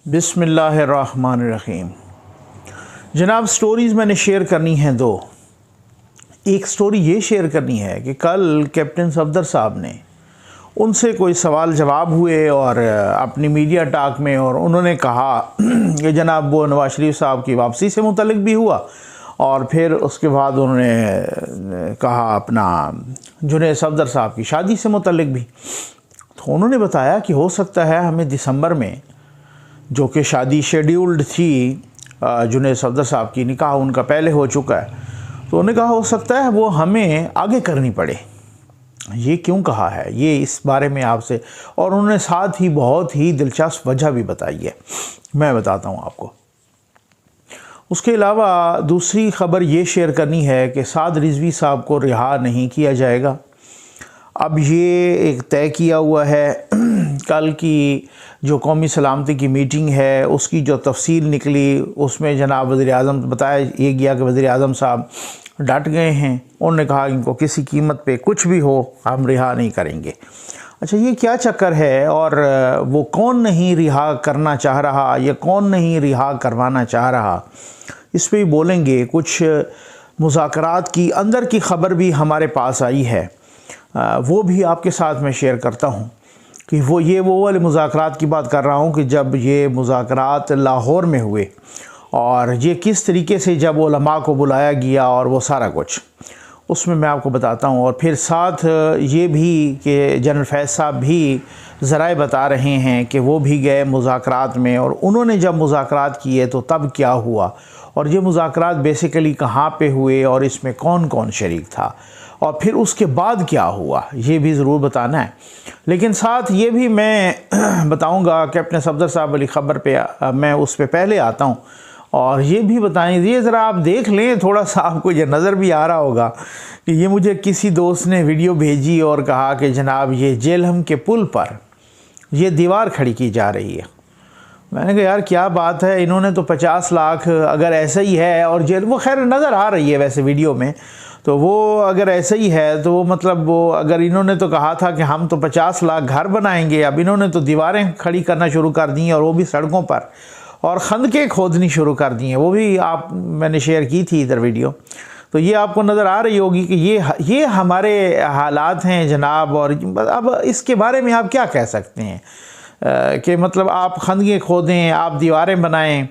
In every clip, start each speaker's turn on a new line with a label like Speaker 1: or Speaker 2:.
Speaker 1: बिस्मिल्लाहिर्रहमानिर्रहीम। जनाब, स्टोरीज़ मैंने शेयर करनी हैं दो। एक स्टोरी ये शेयर करनी है कि कल कैप्टन सफदर साहब ने उनसे कोई सवाल जवाब हुए और अपनी मीडिया टॉक में, और उन्होंने कहा कि जनाब वो नवाज शरीफ साहब की वापसी से मुतल्लिक भी हुआ, और फिर उसके बाद उन्होंने कहा अपना जुनैद सफदर साहब की शादी से मुतल्लिक भी। तो उन्होंने बताया कि हो सकता है हमें दिसंबर में, जो कि शादी शेड्यूल्ड थी जुनैद सफदर साहब की, निकाह उनका पहले हो चुका है, तो उन्होंने कहा हो सकता है वो हमें आगे करनी पड़े। ये क्यों कहा है, ये इस बारे में आपसे, और उन्होंने साथ ही बहुत ही दिलचस्प वजह भी बताई है, मैं बताता हूँ आपको। उसके अलावा दूसरी ख़बर ये शेयर करनी है कि साद रिजवी साहब को रिहा नहीं किया जाएगा। अब ये एक तय किया हुआ है। कल की जो कौमी सलामती की मीटिंग है उसकी जो तफसील निकली, उसमें जनाब वज़ीर-ए-आज़म बताया ये गया कि वज़ीर-ए-आज़म साहब डट गए हैं। उन्होंने कहा इनको किसी कीमत पे कुछ भी हो हम रिहा नहीं करेंगे। अच्छा, ये क्या चक्कर है, और वो कौन नहीं रिहा करना चाह रहा या कौन नहीं रिहा करवाना चाह रहा, इस पर भी बोलेंगे। कुछ मुज़ाकरात की अंदर की ख़बर भी हमारे पास आई है, वो भी आपके साथ मैं शेयर करता हूँ कि वो वाले मुज़ाकरात की बात कर रहा हूँ कि जब ये मुज़ाकरात लाहौर में हुए, और ये किस तरीके से जब उलमा को बुलाया गया और वो सारा कुछ, उसमें मैं आपको बताता हूँ। और फिर साथ ये भी कि जनरल फैज़ साहब भी ज़राए बता रहे हैं कि वो भी गए मुज़ाकरात में, और उन्होंने जब मुज़ाकरात किए तो तब क्या हुआ, और ये मुज़ाकरात बेसिकली कहाँ पे हुए और इसमें कौन कौन शरीक था, और फिर उसके बाद क्या हुआ, ये भी ज़रूर बताना है। लेकिन साथ ये भी मैं बताऊंगा कि अपने सफदर साहब वाली ख़बर पे मैं उस पर पहले आता हूँ, और ये भी बताएं, ये ज़रा आप देख लें, थोड़ा सा आपको ये नज़र भी आ रहा होगा कि ये मुझे किसी दोस्त ने वीडियो भेजी और कहा कि जनाब ये जेलहम के पुल पर ये दीवार खड़ी की जा रही है। मैंने कहा यार क्या बात है, इन्होंने तो 50 लाख, अगर ऐसा ही है, और जेल वो खैर नज़र आ रही है वैसे वीडियो में, तो वो अगर ऐसा ही है तो मतलब वो, अगर इन्होंने तो कहा था कि हम तो 50 लाख घर बनाएंगे, अब इन्होंने तो दीवारें खड़ी करना शुरू कर दी हैं, और वो भी सड़कों पर, और खंदकें खोदनी शुरू कर दी हैं। वो भी मैंने शेयर की थी इधर वीडियो, तो ये आपको नज़र आ रही होगी कि ये हमारे हालात हैं जनाब। और अब इसके बारे में आप क्या कह सकते हैं कि मतलब आप खंदकें खोदें, आप दीवारें बनाएं,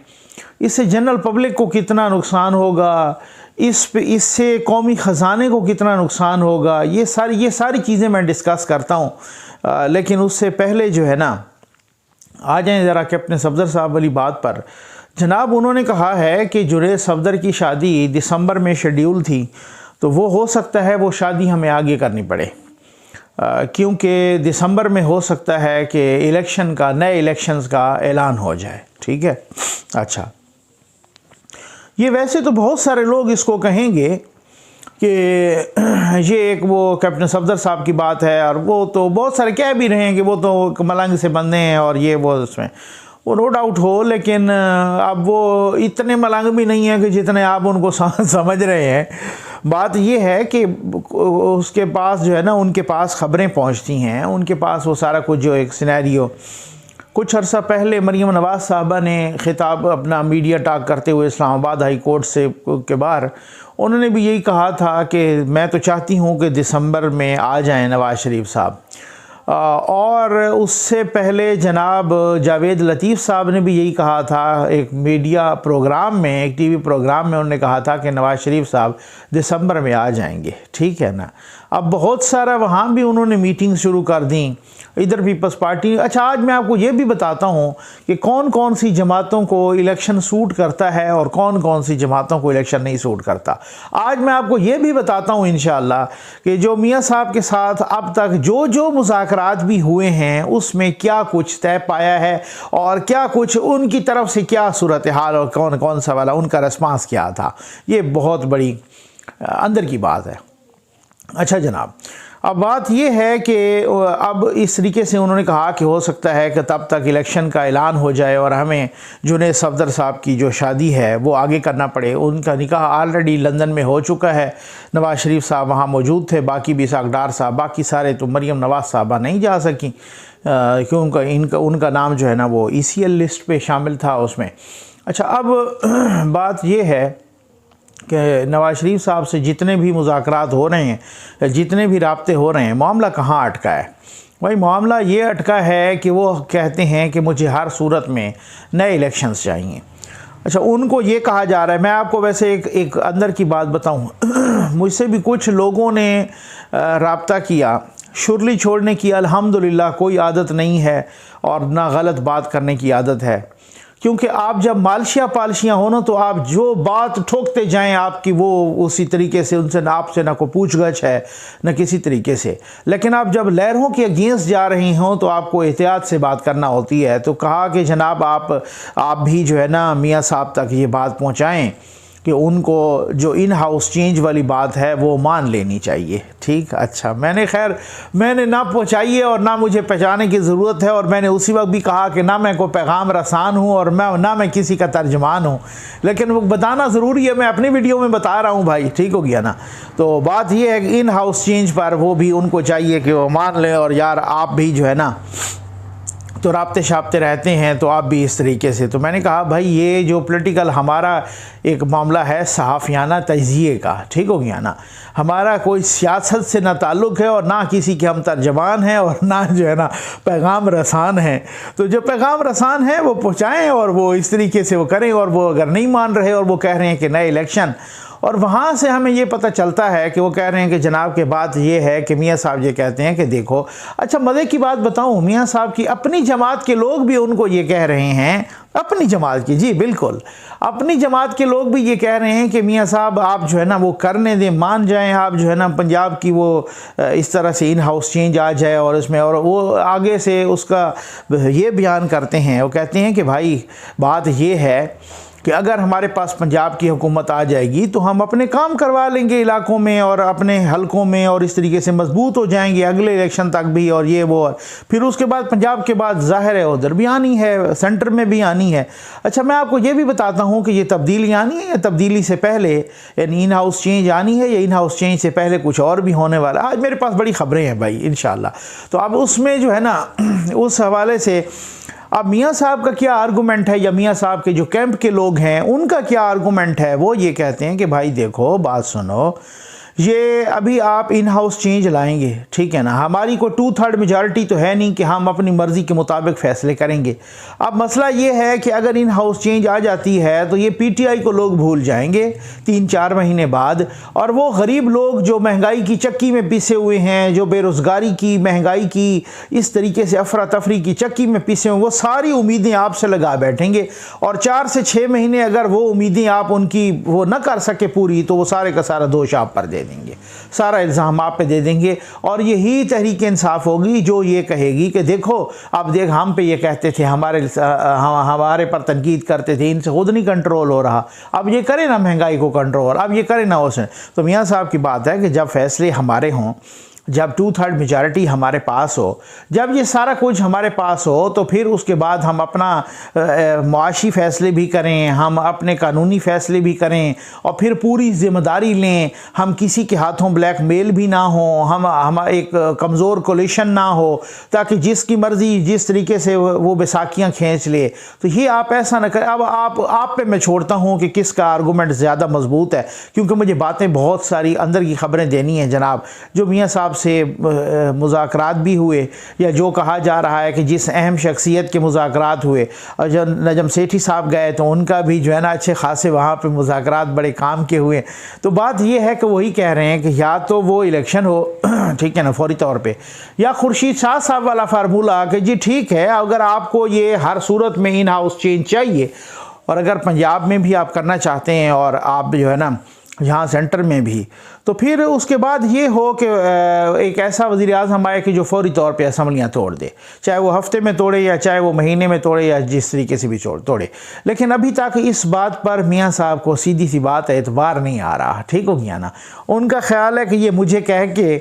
Speaker 1: इससे जनरल पब्लिक को कितना नुकसान होगा, इससे कौमी ख़जाने को कितना नुकसान होगा, ये सारी चीज़ें मैं डिस्कस करता हूँ। लेकिन उससे पहले जो है ना, आ जाएं ज़रा कैप्टन सफदर साहब वाली बात पर। जनाब उन्होंने कहा है कि जुनैद सफदर की शादी दिसंबर में शेड्यूल थी, तो वो हो सकता है वो शादी हमें आगे करनी पड़े, क्योंकि दिसंबर में हो सकता है कि नए इलेक्शंस का ऐलान हो जाए। ठीक है, अच्छा, ये वैसे तो बहुत सारे लोग इसको कहेंगे कि ये एक वो कैप्टन सफदर साहब की बात है, और वो तो बहुत सारे कह भी रहे हैं कि वो तो मलंग से बंदे हैं, और ये वो उसमें वो नो डाउट हो, लेकिन अब वो इतने मलंग भी नहीं है कि जितने आप उनको समझ रहे हैं। बात ये है कि उसके पास जो है ना, उनके पास ख़बरें पहुंचती हैं, उनके पास वो सारा कुछ, जो एक सिनेरियो कुछ अर्सा पहले मरीम नवाज़ साहबा ने ख़िताब अपना मीडिया टॉक करते हुए इस्लामाबाद हाई कोर्ट से के बाहर, उन्होंने भी यही कहा था कि मैं तो चाहती हूँ कि दिसंबर में आ जाएं नवाज़ शरीफ साहब। और उससे पहले जनाब जावेद लतीफ़ साहब ने भी यही कहा था, एक मीडिया प्रोग्राम में, एक टीवी प्रोग्राम में उन्होंने कहा था कि नवाज़ शरीफ साहब दिसंबर में आ जाएंगे। ठीक है ना, अब बहुत सारा वहाँ भी उन्होंने मीटिंग शुरू कर दी, इधर पीपल्स पार्टी। अच्छा, आज मैं आपको ये भी बताता हूँ कि कौन कौन सी जमातों को इलेक्शन सूट करता है और कौन कौन सी जमातों को इलेक्शन नहीं सूट करता। आज मैं आपको ये भी बताता हूँ इंशाअल्लाह कि जो मियाँ साहब के साथ अब तक जो मुज़ाकरात भी हुए हैं उसमें क्या कुछ तय पाया है, और क्या कुछ उनकी तरफ से क्या सूरत हाल, और कौन कौन सा वाला उनका रिस्पांस क्या था। ये बहुत बड़ी अंदर की बात है। अच्छा जनाब, अब बात ये है कि अब इस तरीके से उन्होंने कहा कि हो सकता है कि तब तक इलेक्शन का ऐलान हो जाए और हमें जुनैद सफदर साहब की जो शादी है वो आगे करना पड़े। उनका निकाह ऑलरेडी लंदन में हो चुका है, नवाज़ शरीफ साहब वहाँ मौजूद थे, बाकी भी इसाक डार साहब, बाकी सारे तो मरीम नवाज़ साहबा नहीं जा सकी क्योंकि उनका नाम जो है ना वो ECL लिस्ट पे शामिल था उसमें। अच्छा, अब बात ये है कि नवाज़ शरीफ साहब से जितने भी मुज़ाकरात हो रहे हैं, जितने भी राब्ते हो रहे हैं, मामला कहाँ अटका है? भाई मामला ये अटका है कि वो कहते हैं कि मुझे हर सूरत में नए इलेक्शंस चाहिए। अच्छा, उनको ये कहा जा रहा है, मैं आपको वैसे एक अंदर की बात बताऊं, मुझसे भी कुछ लोगों ने राब्ता किया, शुरली छोड़ने की अल्हम्दुलिल्लाह कोई आदत नहीं है और ना गलत बात करने की आदत है, क्योंकि आप जब मालशिया पालशियाँ हो ना तो आप जो बात ठोकते जाएं आपकी वो उसी तरीके से उनसे आपसे ना कोई पूछगछ है न किसी तरीके से। लेकिन आप जब लहरों के अगेंस्ट जा रही हों तो आपको एहतियात से बात करना होती है। तो कहा कि जनाब आप भी जो है ना मियाँ साहब तक ये बात पहुँचाएँ कि उनको जो इन हाउस चेंज वाली बात है वो मान लेनी चाहिए। ठीक, अच्छा, मैंने ना पहुँचाई है और ना मुझे पहुँचाने की ज़रूरत है, और मैंने उसी वक्त भी कहा कि ना मैं कोई पैगाम रसान हूँ और ना मैं किसी का तर्जमान हूँ, लेकिन वो बताना ज़रूरी है, मैं अपनी वीडियो में बता रहा हूँ भाई, ठीक हो गया ना। तो बात ये है कि इन हाउस चेंज पर वो भी उनको चाहिए कि वो मान लें, और यार आप भी जो है ना तो राब्ते शाब्ते रहते हैं तो आप भी इस तरीके से। तो मैंने कहा भाई ये जो पॉलिटिकल हमारा एक मामला है सहाफ़ियाना तजिए का, ठीक हो गया ना, हमारा कोई सियासत से ना ताल्लुक़ है और ना किसी के हम तर्जमान हैं और ना जो है ना पैगाम रसान हैं। तो जो पैगाम रसान है वो पहुँचाएँ और वो इस तरीके से वो करें, और वो अगर नहीं मान रहे और वो कह रहे हैं कि नए इलेक्शन, और वहाँ से हमें ये पता चलता है कि वो कह रहे हैं कि जनाब के बात ये है कि मियाँ साहब ये कहते हैं कि देखो, अच्छा मज़े की बात बताऊँ, मियाँ साहब की अपनी जमात के लोग भी उनको ये कह रहे हैं, अपनी जमात की, जी बिल्कुल अपनी जमात के लोग भी ये कह रहे हैं कि मियाँ साहब आप जो है ना वो करने दें, मान जाएं, आप जो है ना पंजाब की वो इस तरह से इन हाउस चेंज आ जाए और इसमें, और वो आगे से उसका ये बयान करते हैं, वो कहते हैं कि भाई बात ये है कि अगर हमारे पास पंजाब की हुकूमत आ जाएगी तो हम अपने काम करवा लेंगे इलाकों में और अपने हलकों में, और इस तरीके से मजबूत हो जाएंगे अगले इलेक्शन तक भी, और ये वो, और फिर उसके बाद पंजाब के बाद ज़ाहिर है उधर भी आनी है, सेंटर में भी आनी है। अच्छा, मैं आपको ये भी बताता हूँ कि ये तब्दीली आनी है या तब्दीली से पहले, यानी इन हाउस चेंज आनी है या इन हाउस चेंज से पहले कुछ और भी होने वाला। आज मेरे पास बड़ी ख़बरें हैं भाई इंशाअल्लाह। तो अब उसमें जो है ना उस हवाले से अब मियाँ साहब का क्या आर्गूमेंट है, या मियाँ साहब के जो कैंप के लोग हैं उनका क्या आर्गूमेंट है, वो ये कहते हैं कि भाई देखो बात सुनो, ये अभी आप इन हाउस चेंज लाएंगे, ठीक है ना, हमारी को 2/3 मेजॉरिटी तो है नहीं कि हम अपनी मर्ज़ी के मुताबिक फ़ैसले करेंगे। अब मसला ये है कि अगर इन हाउस चेंज आ जाती है तो ये PTI को लोग भूल जाएंगे 3-4 महीने बाद, और वो गरीब लोग जो महंगाई की चक्की में पिसे हुए हैं, जो बेरोज़गारी की, महंगाई की इस तरीके से अफरा तफरी की चक्की में पिसे हुए, वो सारी उम्मीदें आपसे लगा बैठेंगे, और 4 से 6 महीने अगर वो उम्मीदें आप उनकी वो न कर सके पूरी तो वो सारे का सारा दोष आप पर दे देंगे, सारा इल्ज़ाम आप पे दे देंगे। और यही तहरीक इंसाफ होगी जो ये कहेगी कि देखो अब देख हम पे ये कहते थे, हमारे पर तनकीद करते थे, इनसे खुद नहीं कंट्रोल हो रहा, अब ये करें ना महंगाई को कंट्रोल, अब ये करें ना उसने। तो मियाँ साहब की बात है कि जब फैसले हमारे हों, जब 2/3 मेजॉरिटी हमारे पास हो, जब ये सारा कुछ हमारे पास हो, तो फिर उसके बाद हम अपना मुआशी फ़ैसले भी करें, हम अपने कानूनी फ़ैसले भी करें, और फिर पूरी ज़िम्मेदारी लें, हम किसी के हाथों ब्लैकमेल भी ना हो, हम एक कमज़ोर कोलिशन ना हो, ताकि जिसकी मर्ज़ी जिस तरीके से वो बैसाखियाँ खींच ले। तो ये आप ऐसा ना करें। अब आप पे मैं छोड़ता हूँ कि किसका आर्गूमेंट ज़्यादा मजबूत है, क्योंकि मुझे बातें बहुत सारी अंदर की ख़बरें देनी हैं जनाब। जो मियाँ साहब से मुज़ाकरात भी हुए, या जो कहा जा रहा है कि जिस अहम शख्सियत के मुज़ाकरात हुए, और जब नजम सेठी साहब गए तो उनका भी जो है ना अच्छे खासे वहाँ पे मुज़ाकरात बड़े काम के हुए। तो बात ये है कि वही कह रहे हैं कि या तो वो इलेक्शन हो ठीक है ना फौरी तौर पे, या खुर्शीद शाह साहब वाला फार्मूला कि जी ठीक है अगर आपको ये हर सूरत में इन हाउस चेंज चाहिए, और अगर पंजाब में भी आप करना चाहते हैं और आप जो है ना यहाँ सेंटर में भी। तो फिर उसके बाद ये हो कि एक ऐसा वज़ीर आज़म आए कि जो फौरी तौर पे असम्बलियाँ तोड़ दे, चाहे वो हफ्ते में तोड़े या चाहे वो महीने में तोड़े या जिस तरीके से भी तोड़े। लेकिन अभी तक इस बात पर मियाँ साहब को सीधी सी बात है एतबार नहीं आ रहा। ठीक हो गया ना। उनका ख्याल है कि ये मुझे कह के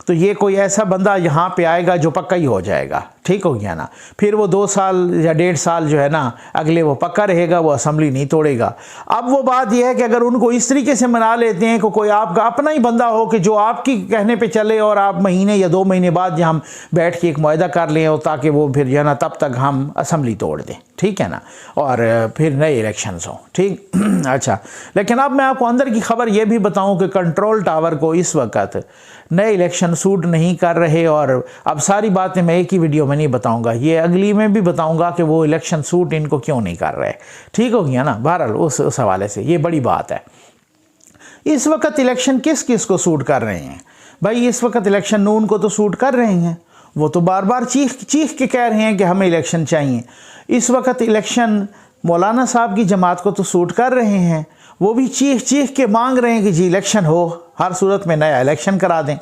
Speaker 1: तो ये कोई ऐसा बंदा यहाँ पे आएगा जो पक्का ही हो जाएगा। ठीक हो गया ना। फिर वो 2 साल या 1.5 साल जो है ना अगले वो पक्का रहेगा, वो असम्बली नहीं तोड़ेगा। अब वो बात यह है कि अगर उनको इस तरीके से मना लेते हैं कि कोई आपका अपना ही बंदा हो कि जो आपकी कहने पे चले और आप महीने या 2 महीने बाद जहाँ हम बैठ के एक मुआहदा कर लें और ताकि वो फिर जो है ना तब तक हम असम्बली तोड़ दें। ठीक है ना। और फिर नए इलेक्शंस हों। ठीक अच्छा। लेकिन अब मैं आपको अंदर की खबर ये भी बताऊं कि कंट्रोल टावर को इस वक्त नए इलेक्शन सूट नहीं कर रहे। और अब सारी बातें मैं एक ही वीडियो में नहीं बताऊंगा, ये अगली में भी बताऊंगा कि वो इलेक्शन सूट इनको क्यों नहीं कर रहे। ठीक हो गया ना। बहरहाल उस हवाले से ये बड़ी बात है। इस वक्त इलेक्शन किस किस को सूट कर रहे हैं भाई? इस वक्त इलेक्शन नून को तो सूट कर रहे हैं, वो तो बार बार चीख के कह रहे हैं कि हमें इलेक्शन चाहिए। इस वक्त इलेक्शन मौलाना साहब की जमात को तो सूट कर रहे हैं, वो भी चीख के मांग रहे हैं कि जी इलेक्शन हो, हर सूरत में नया इलेक्शन करा दें।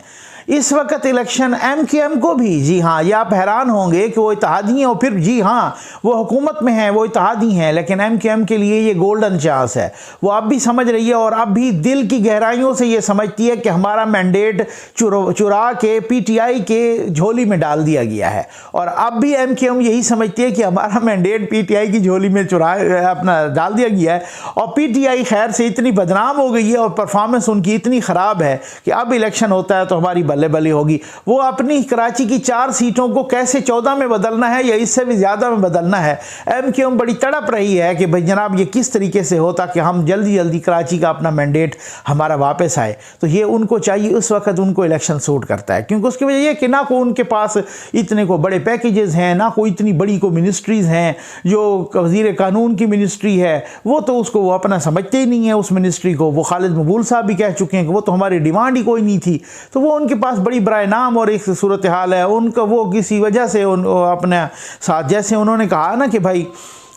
Speaker 1: इस वक्त इलेक्शन MQM को भी, जी हाँ, ये आप हैरान होंगे कि वो इत्तेहादी हैं और फिर जी हाँ वो हुकूमत में हैं, वो इत्तेहादी हैं, लेकिन MQM के लिए ये गोल्डन चांस है। वो अब भी समझ रही है और अब भी दिल की गहराइयों से ये समझती है कि हमारा मैंडेट चुरा के PTI के झोली में डाल दिया गया है। और अब भी MQM यही समझती है कि हमारा मैंडेट PTI की झोली में अपना डाल दिया गया है। और PTI खैर से इतनी बदनाम हो गई है और परफॉर्मेंस उनकी इतनी ख़राब है कि अब इलेक्शन होता है तो हमारी बल्ले होगी। वो अपनी कराची की 4 सीटों को कैसे 14 में बदलना है या इससे भी ज़्यादा में बदलना है, MQM बड़ी तड़प रही है कि भाई जनाब ये किस तरीके से हो ताकि हम जल्दी कराची का अपना मैंडेट हमारा वापस आए। तो ये उनको चाहिए, उस वक्त उनको इलेक्शन सूट करता है, क्योंकि उसकी वजह ये कि ना को उनके पास इतने को बड़े पैकेजेस हैं, ना कोई इतनी बड़ी को मिनिस्ट्रीज़ हैं। जो वज़ीर कानून की मिनिस्ट्री है वो तो उसको वो अपना समझते ही नहीं है उस मिनिस्ट्री को। वो खालिद मकबूल साहब भी कह चुके हैं कि वो तो हमारी डिमांड ही कोई नहीं थी। तो वो उनके पास बड़ी बराए नाम और एक सूरत हाल है उनका। वो किसी वजह से अपने साथ, जैसे उन्होंने कहा ना कि भाई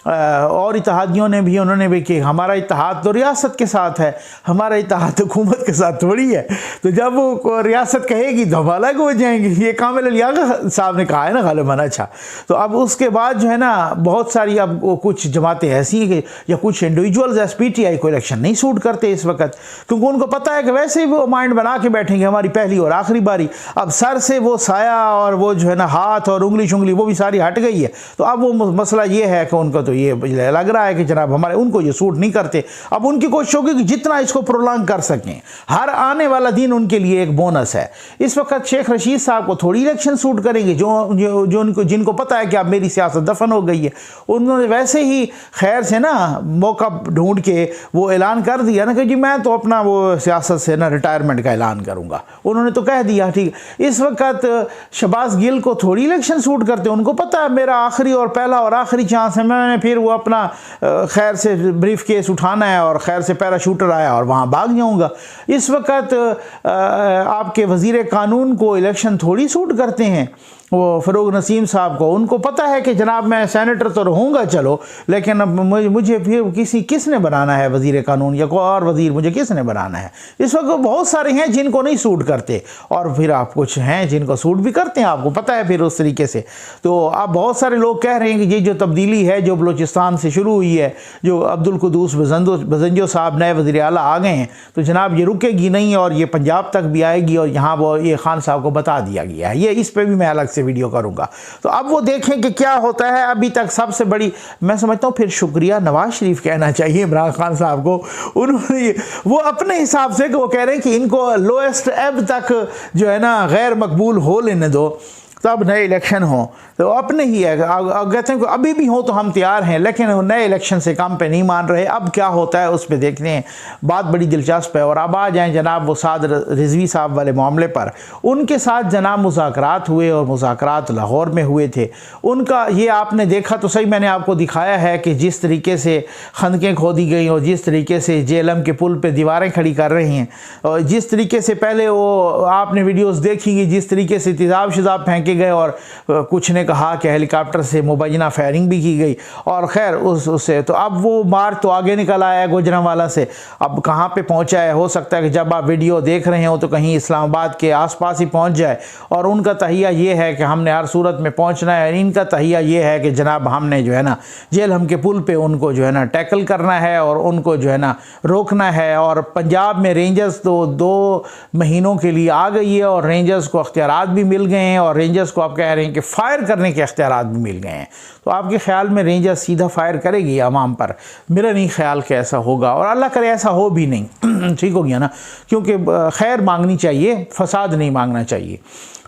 Speaker 1: और इत्तेहादियों ने भी, उन्होंने भी कि हमारा इत्तेहाद तो रियासत के साथ है, हमारा इत्तेहाद हुकूमत के साथ थोड़ी है। तो जब वो रियासत कहेगी तो हम अलग हो जाएंगे। ये कामिल लियाकत साहब ने कहा है ना गालिबन। अच्छा, तो अब उसके बाद जो है ना बहुत सारी अब कुछ जमातें ऐसी हैं कि या कुछ इंडिविजुअल्स PTI को इलेक्शन नहीं सूट करते इस वक्त, क्योंकि उनको पता है कि वैसे ही वो माइंड बना के बैठेंगे हमारी पहली और आखिरी बारी। अब सर से वो साया और वो जो है ना हाथ और उंगली शुंगली वो भी सारी हट गई है। तो अब वो मसला ये है कि उनको तो ये लग रहा है कि जनाब हमारे उनको ये सूट नहीं करते। अब उनकी कोशिश होगी कि जितना इसको प्रोलॉन्ग कर सकें। हर आने वाला दिन उनके लिए एक बोनस है। इस वक्त शेख रशीद साहब को थोड़ी इलेक्शन सूट करेंगे, जो उनको जिनको पता है कि अब मेरी सियासत दफन हो गई है। उन्होंने वैसे ही खैर से ना मौका ढूंढ के वो ऐलान कर दिया ना कि जी मैं तो अपना वो सियासत से ना रिटायरमेंट का ऐलान करूँगा। उन्होंने तो कह दिया। ठीक, इस वक्त शहबाज गिल को थोड़ी इलेक्शन सूट करते, उनको पता है मेरा आखिरी और पहला और आखिरी चांस है, मैंने फिर वो अपना खैर से ब्रीफ केस उठाना है और खैर से पैराशूटर आया और वहाँ भाग जाऊँगा। इस वक्त आपके वज़ीर कानून को इलेक्शन थोड़ी सूट करते हैं, वो फ़रूक नसीम साहब को। उनको पता है कि जनाब मैं सेनेटर तो रहूँगा चलो, लेकिन अब मुझे फिर किसने बनाना है वज़ीर कानून या कोई और वज़ीर मुझे किसने बनाना है। इस वक्त बहुत सारे हैं जिनको नहीं सूट करते और फिर आप कुछ हैं जिनको सूट भी करते हैं, आपको पता है फिर उस तरीके से। तो अब बहुत सारे लोग कह रहे हैं कि ये जो तब्दीली है जो बलूचिस्तान से शुरू हुई है, जो अब्दुल कुदूस बजंजो साहब नए वज़ीर आला आ गए हैं, तो जनाब ये रुकेगी नहीं और ये पंजाब तक भी आएगी और यहाँ वो ये खान साहब को बता दिया गया है। ये इस पर भी मैं अलग से वीडियो करूंगा। तो अब वो देखें कि क्या होता है। अभी तक सबसे बड़ी मैं समझता हूँ फिर शुक्रिया नवाज शरीफ कहना चाहिए इमरान खान साहब को। उन्होंने वो अपने हिसाब से वो कह रहे हैं कि इनको लोएस्ट एब तक जो है ना गैर मकबूल हो लेने दो, तब नए इलेक्शन हो। तो अपने ही है, कहते हैं कि अभी भी हो तो हम तैयार हैं, लेकिन नए इलेक्शन से काम पे नहीं मान रहे। अब क्या होता है उस पर देखते हैं। बात बड़ी दिलचस्प है। और अब आ जाएँ जनाब वो साद रिजवी साहब वाले मामले पर। उनके साथ जनाब मुज़ाकरात हुए और मुज़ाकरात लाहौर में हुए थे। उनका ये आपने देखा तो सही, मैंने आपको दिखाया है कि जिस तरीके से खंदकें खोदी गई और जिस तरीके से JLM के पुल पर दीवारें खड़ी कर रही हैं, और जिस तरीके से पहले वो आपने वीडियोज़ देखेंगी जिस तरीके से तेज़ाब शिजाब फेंके के गए और कुछ ने कहा कि हेलीकॉप्टर से मुबैना फायरिंग भी की गई और खैर उससे तो अब वो मार्ग तो आगे निकल आया है गुजरांवाला से। अब कहाँ पे पहुँचा है, हो सकता है कि जब आप वीडियो देख रहे हो तो कहीं इस्लामाबाद के आसपास ही पहुँच जाए। और उनका तहिया ये है कि हमने हर सूरत में पहुँचना है, इनका तहिया ये है कि जनाब हमने जो है ना जेलहम के पुल पे उनको जो है ना टैकल करना है और उनको जो है ना रोकना है। और पंजाब में रेंजर्स तो 2 महीनों के लिए आ गई है और रेंजर्स को अख्तियारात भी मिल गए हैं और रेंजर्स को आप कह रहे हैं कि फ़ायर करने के अख्तियारात भी मिल गए हैं। तो आपके ख्याल में रेंजर्स सीधा फायर करेगी आवाम पर? मेरा नहीं ख्याल कि ऐसा होगा और अल्लाह करे ऐसा हो भी नहीं। ठीक हो गया ना, क्योंकि खैर मांगनी चाहिए, फसाद नहीं मांगना चाहिए।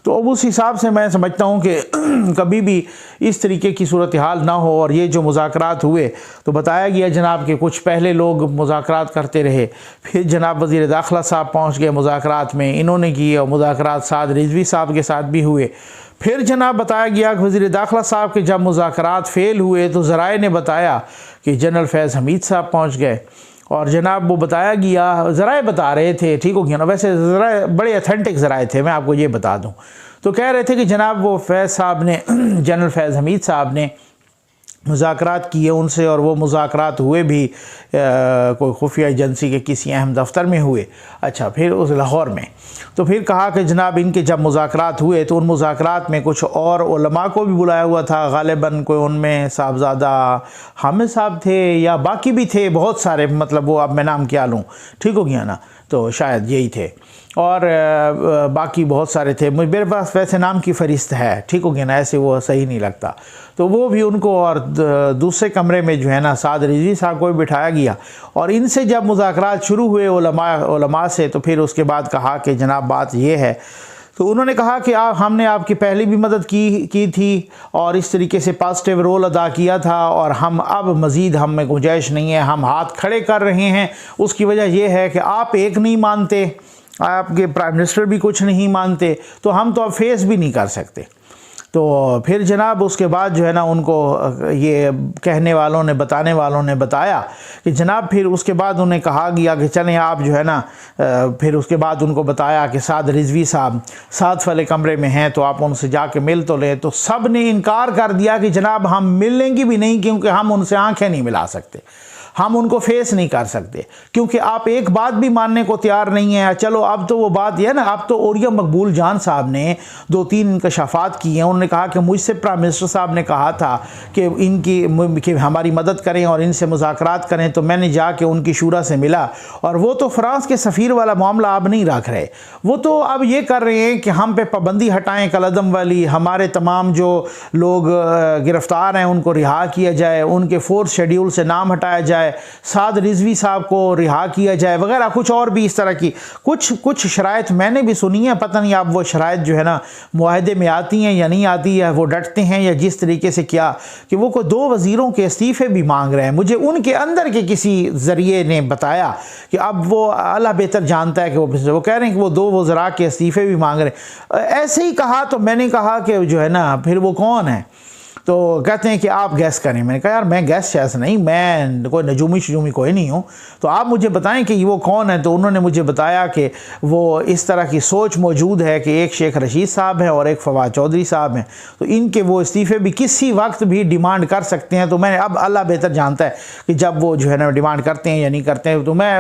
Speaker 1: तो अब उस हिसाब से मैं समझता हूँ कि कभी भी इस तरीके की सूरत हाल ना हो। और ये जो मुज़ाकरात हुए तो बताया गया जनाब कि कुछ पहले लोग मुज़ाकरात करते रहे, फिर जनाब वज़ीर दाखिला साहब पहुँच गए मुज़ाकरात में, इन्होंने किए और मुज़ाकरात साद रिजवी साहब के साथ भी हुए। फिर जनाब बताया गया कि वज़ीर दाखिला साहब के जब मुज़ाकरात फ़ेल हुए तो ज़राए ने बताया कि जनरल फैज़ हमीद साहब पहुँच गए और जनाब वो बताया गया, ज़राए बता रहे थे, ठीक हो गया ना, वैसे ज़राए बड़े अथेंटिक ज़राए थे, मैं आपको ये बता दूं। तो कह रहे थे कि जनाब वो फैज़ साहब ने जनरल फैज़ हमीद साहब ने मुज़ाकरात किए उनसे और वो मुज़ाकरात हुए भी कोई खुफिया एजेंसी के किसी अहम दफ्तर में हुए। अच्छा, फिर उस लाहौर में तो फिर कहा कि जनाब इनके जब मुज़ाकरात हुए तो उन मुज़ाकरात में कुछ और उलमा को भी बुलाया हुआ था, गालिबन कोई उनमें साहबज़ादा हामिद साहब थे या बाकी भी थे बहुत सारे, मतलब वो अब मैं नाम क्या लूँ, ठीक हो गया ना, तो शायद यही थे और बाकी बहुत सारे थे। मेरे पास वैसे नाम की फ़हरिस्त है, ठीक हो गया ना, ऐसे वो सही नहीं लगता। तो वो भी उनको और दूसरे कमरे में जो है ना साद रिजवी साहब को भी बिठाया गया और इनसे जब मुज़ाकरात शुरू हुए उलमा से तो फिर उसके बाद कहा कि जनाब बात ये है। तो उन्होंने कहा कि हमने आपकी पहले भी मदद की थी और इस तरीके से पॉजिटिव रोल अदा किया था और हम अब मज़ीद हम में गुंजाइश नहीं है, हम हाथ खड़े कर रहे हैं। उसकी वजह यह है कि आप एक नहीं मानते, आपके प्राइम मिनिस्टर भी कुछ नहीं मानते, तो हम तो अब फेस भी नहीं कर सकते। तो फिर जनाब उसके बाद जो है ना उनको ये कहने वालों ने बताने वालों ने बताया कि जनाब फिर उसके बाद उन्हें कहा गया कि चलें आप जो है ना, फिर उसके बाद उनको बताया कि साद रिजवी साहब 7 वाले कमरे में हैं तो आप उनसे जाके मिल तो लें। तो सब ने इनकार कर दिया कि जनाब हम मिलेंगे भी नहीं, क्योंकि हम उनसे आंखें नहीं मिला सकते, हम उनको फेस नहीं कर सकते, क्योंकि आप एक बात भी मानने को तैयार नहीं है। चलो अब तो वो बात यह है ना, अब तो औरिया मकबूल जान साहब ने 2-3 इंकशाफात किए हैं। उन्होंने कहा कि मुझसे प्राइम मिनिस्टर साहब ने कहा था कि हमारी मदद करें और इनसे मुज़ाकरात करें, तो मैंने जाके उनकी शूरा से मिला और वो तो फ्रांस के सफ़ीर वाला मामला अब नहीं रख रहे, वो तो अब ये कर रहे हैं कि हम पे पाबंदी हटाएं कलदम वाली, हमारे तमाम जो लोग गिरफ़्तार हैं उनको रिहा किया जाए, उनके 4th शेड्यूल से नाम हटाया जाए, साद रिजवी साहब को रिहा किया जाए वगैरह, कुछ और भी इस तरह की कुछ शराइत मैंने भी सुनी है। पता नहीं आप वो शराइत जो है ना मुआहदे में आती हैं या नहीं आती है, वो डटते हैं या जिस तरीके से क्या कि वो कोई 2 वज़ीरों के इस्तीफ़े भी मांग रहे हैं। मुझे उनके अंदर के किसी ज़रिए ने बताया कि अब वो अल्लाह बेहतर जानता है कि वो कह रहे हैं कि वो 2 वज़रा के इस्तीफ़े भी मांग रहे हैं। ऐसे ही कहा तो मैंने कहा कि जो है ना फिर वो कौन है, तो कहते हैं कि आप गैस करें। मैंने कहा यार मैं गैस शैस नहीं, मैं कोई नजूमी शजूमी कोई नहीं हूँ, तो आप मुझे बताएं कि वो कौन है। तो उन्होंने मुझे बताया कि वो इस तरह की सोच मौजूद है कि एक शेख रशीद साहब हैं और एक फवाद चौधरी साहब हैं, तो इनके वो इस्तीफ़े भी किसी वक्त भी डिमांड कर सकते हैं। तो मैंने अब अल्लाह बेहतर जानता है कि जब वो जो है ना डिमांड करते हैं या नहीं करते हैं, तो मैं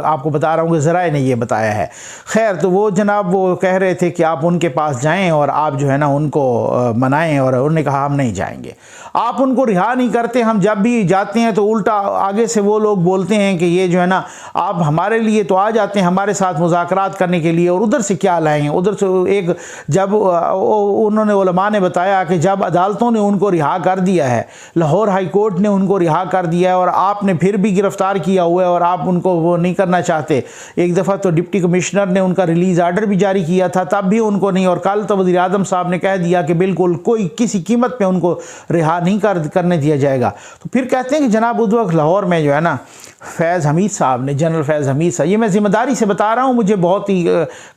Speaker 1: आपको बता रहा हूँ कि ज़राए ने ये बताया है। खैर, तो वो जनाब वो कह रहे थे कि आप उनके पास जाएँ और आप जो है ना उनको मनाएँ, और उन्होंने कहा हम नहीं जाएंगे, आप उनको रिहा नहीं करते। हम जब भी जाते हैं तो उल्टा आगे से वो लोग बोलते हैं कि ये जो है ना आप हमारे लिए तो आ जाते हैं हमारे साथ मुज़ाकरात करने के लिए, और उधर से क्या लाएंगे। उधर से एक जब उन्होंने उलमा ने बताया कि जब अदालतों ने उनको रिहा कर दिया है, लाहौर हाई कोर्ट ने उनको रिहा कर दिया है और आपने फिर भी गिरफ्तार किया हुआ है और आप उनको वो नहीं करना चाहते। एक दफ़ा तो डिप्टी कमिश्नर ने उनका रिलीज़ आर्डर भी जारी किया था, तब भी उनको नहीं, और कल तो वज़ीर आज़म साहब ने कह दिया कि बिल्कुल कोई किसी कीमत पे उनको रिहा नहीं करने दिया जाएगा। तो फिर कहते हैं कि जनाब उस वक्त लाहौर में जो है ना फैज़ हमीद साहब ने, जनरल फैज़ हमीद साहब, ये मैं ज़िम्मेदारी से बता रहा हूँ, मुझे बहुत ही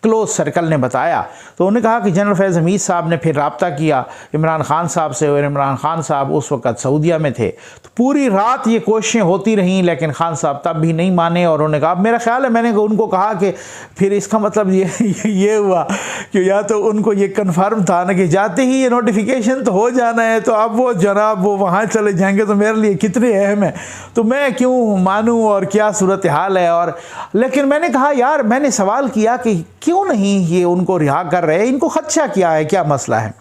Speaker 1: क्लोज़ सर्कल ने बताया। तो उन्होंने कहा कि जनरल फैज़ हमीद साहब ने फिर रब्ता किया इमरान ख़ान साहब से, और इमरान ख़ान साहब उस वक़्त सऊदीया में थे। तो पूरी रात ये कोशिशें होती रहीं, लेकिन ख़ान साहब तब भी नहीं माने। और उन्होंने कहा, मेरा ख्याल है मैंने उनको कहा कि फिर इसका मतलब ये हुआ कि या तो उनको ये कन्फर्म था ना कि जाते ही ये नोटिफिकेशन तो हो जाना है, तो अब वो जनाब वो वहाँ चले जाएंगे तो मेरे लिए कितने अहम है, तो मैं क्यों मानूं और क्या सूरत हाल है। और लेकिन मैंने कहा यार, मैंने सवाल किया कि क्यों नहीं ये उनको रिहा कर रहे, इनको खदशा क्या है, क्या मसला है।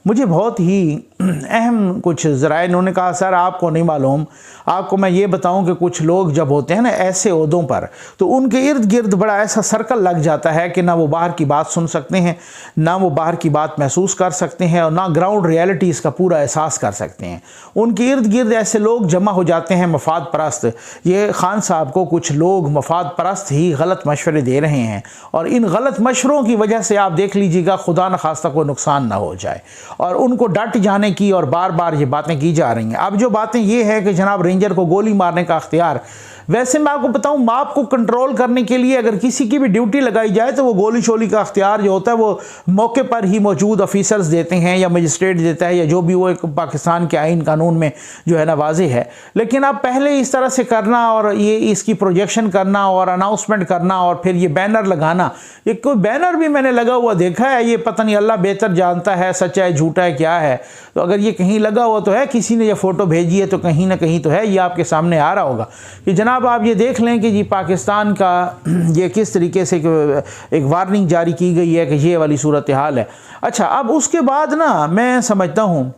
Speaker 1: मुझे बहुत ही अहम कुछ ज़राए इन्होंने कहा, सर आपको नहीं मालूम, आपको मैं ये बताऊं कि कुछ लोग जब होते हैं ना ऐसे ओहदों पर, तो उनके इर्द गिर्द बड़ा ऐसा सर्कल लग जाता है कि ना वो बाहर की बात सुन सकते हैं, ना वो बाहर की बात महसूस कर सकते हैं, और ना ग्राउंड रियलिटीज़ का पूरा एहसास कर सकते हैं। उनके इर्द गिर्द ऐसे लोग जमा हो जाते हैं, मफाद परस्त। ये ख़ान साहब को कुछ लोग मफाद परस्त ही गलत मशवरे दे रहे हैं, और इन गलत मशवरों की वजह से आप देख लीजिएगा खुदा न खास्ता कोई नुकसान ना हो जाए, और उनको डट जाने की और बार बार ये बातें की जा रही हैं। अब जो बातें ये है कि जनाब रेंजर को गोली मारने का अख्तियार, वैसे मैं आपको बताऊं, माप को कंट्रोल करने के लिए अगर किसी की भी ड्यूटी लगाई जाए तो वो गोली शोली का अख्तियार जो होता है वो मौके पर ही मौजूद ऑफिसर्स देते हैं, या मजिस्ट्रेट देता है, या जो भी वो एक पाकिस्तान के आइन कानून में जो है ना वाज़ेह है। लेकिन अब पहले इस तरह से करना और ये इसकी प्रोजेक्शन करना और अनाउंसमेंट करना और फिर ये बैनर लगाना, ये कोई बैनर भी मैंने लगा हुआ देखा है, ये पता नहीं अल्लाह बेहतर जानता है सच्चा है झूठा है क्या है। तो अगर ये कहीं लगा हुआ तो है, किसी ने ये फ़ोटो भेजी है तो कहीं ना कहीं तो है, ये आपके सामने आ रहा होगा कि जनाब आप ये देख लें कि जी पाकिस्तान का ये किस तरीके से एक वार्निंग जारी की गई है कि ये वाली सूरत हाल है। अच्छा, अब उसके बाद ना मैं समझता हूँ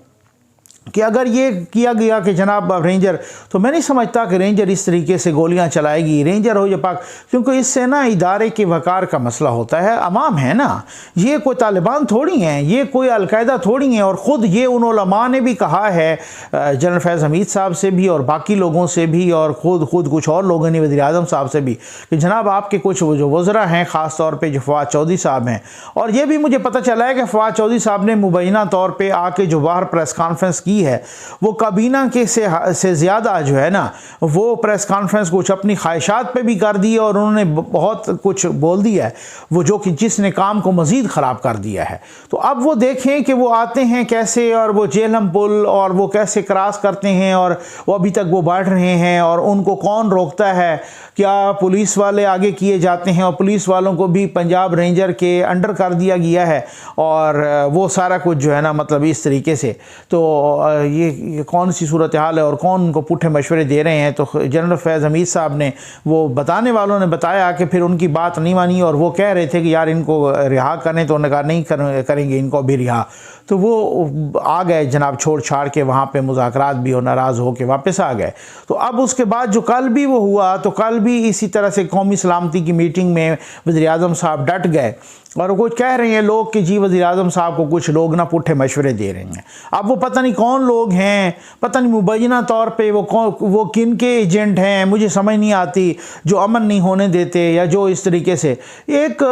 Speaker 1: कि अगर ये किया गया कि जनाब रेंजर, तो मैं नहीं समझता कि रेंजर इस तरीके से गोलियां चलाएगी, रेंजर हो या पाक, क्योंकि इससे ना इदारे के वकार का मसला होता है। अवाम है ना, ये कोई तालिबान थोड़ी हैं, ये कोई अलकायदा थोड़ी हैं। और ख़ुद ये उन उलमा ने भी कहा है, जनरल फैज़ हमीद साहब से भी और बाकी लोगों से भी, और ख़ुद कुछ और लोगों ने वज़ीर आज़म साहब से भी, कि जनाब आपके कुछ जो वज़रा हैं, ख़ास तौर पर जो फवाद चौधरी साहब हैं, और ये भी मुझे पता चला है कि फवाद चौधरी साहब ने मुबैना तौर पर आके जो बाहर प्रेस कॉन्फ्रेंस की है, वो काबीना के से ज़्यादा जो है ना, वो प्रेस कॉन्फ्रेंस कुछ अपनी ख्वाहिशात पे भी कर दी है, और उन्होंने बहुत कुछ बोल दिया है वो जो कि जिसने काम को मज़ीद ख़राब कर दिया है। तो अब वो देखें कि वो आते हैं कैसे, और वो जेहलम पुल और वो कैसे क्रॉस करते हैं, और वो अभी तक वो बढ़ रहे हैं, और उनको कौन रोकता है, क्या पुलिस वाले आगे किए जाते हैं, और पुलिस वालों को भी पंजाब रेंजर के अंडर कर दिया गया है, और वो सारा कुछ जो है ना मतलब इस तरीके से। तो ये कौन सी सूरत हाल है और कौन उनको पुट्ठे मशवरे दे रहे हैं। तो जनरल फैज़ हमीद साहब ने, वो बताने वालों ने बताया कि फिर उनकी बात नहीं मानी, और वो कह रहे थे कि यार इनको रिहा करें, तो उन्होंने कहा नहीं करेंगे इनको भी रिहा। तो वो आ गए जनाब छोड़ छाड़ के वहाँ पे, मुज़ाकरात भी और नाराज़ हो के वापस आ गए। तो अब उसके बाद जो कल भी वो हुआ, तो कल भी इसी तरह से कौमी सलामती की मीटिंग में वज़ीर आज़म साहब डट गए, और कुछ कह रहे हैं लोग कि जी वज़ीर आज़म साहब को कुछ लोग ना पुट्ठे मशवरे दे रहे हैं। अब वो पता नहीं कौन लोग हैं, पता नहीं मुबैना तौर पे वो किन के एजेंट हैं, मुझे समझ नहीं आती, जो अमन नहीं होने देते, या जो इस तरीके से एक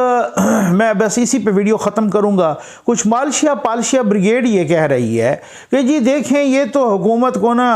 Speaker 1: मैं बस इसी पे वीडियो ख़त्म करूँगा। कुछ पालशिया ब्रिगेड ये कह रही है कि जी देखें ये तो हुकूमत को ना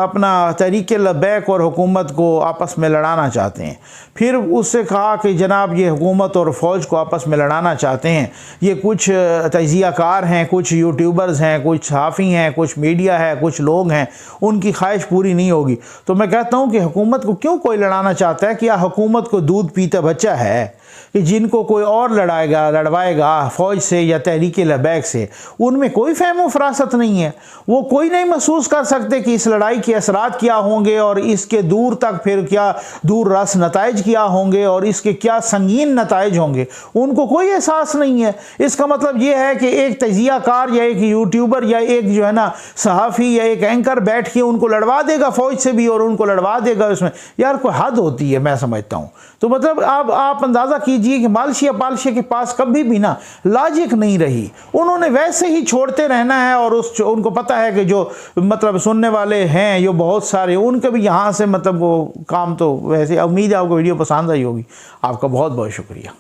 Speaker 1: अपना तहरीक लबैक और हुकूमत को आपस में लड़ाना चाहते हैं। फिर उससे कहा कि जनाब ये हुकूमत और फ़ौज को आपस में लड़ाना चाहते हैं, ये कुछ तजियाकार हैं, कुछ यूट्यूबर्स हैं, कुछ सहाफ़ी हैं, कुछ मीडिया है, कुछ लोग हैं, उनकी ख्वाहिश पूरी नहीं होगी। तो मैं कहता हूँ कि हुकूमत को क्यों कोई लड़ाना चाहता है? क्या हुकूमत को दूध पीता बच्चा है कि जिनको कोई और लड़वाएगा फ़ौज से या तहरीक लबैक से? उनमें कोई फ़हम फ़रासत नहीं है, वो कोई नहीं महसूस कर सकते कि इस लड़ाई के असरात क्या होंगे, और इसके दूर तक फिर क्या दूर रस नताइज क्या होंगे, और इसके क्या संगीन नताइज होंगे, उनको कोई एहसास नहीं है। इसका मतलब ये है कि एक तजियाकार या एक यूट्यूबर या एक जो है ना सहाफ़ी या एक एंकर बैठ के उनको लड़वा देगा फ़ौज से भी, और उनको लड़वा देगा उसमें। यार कोई हद होती है, मैं समझता हूँ। तो मतलब आप अंदाज़ा कीजिए कि पालशिया के पास कभी भी ना लॉजिक नहीं रही, उन्होंने वैसे ही छोड़ते रहना है, और उनको पता है कि जो मतलब सुनने वाले हैं जो बहुत सारे, उनके भी यहाँ से मतलब वो काम तो वैसे। उम्मीद है आपको वीडियो पसंद आई होगी। आपका बहुत बहुत शुक्रिया।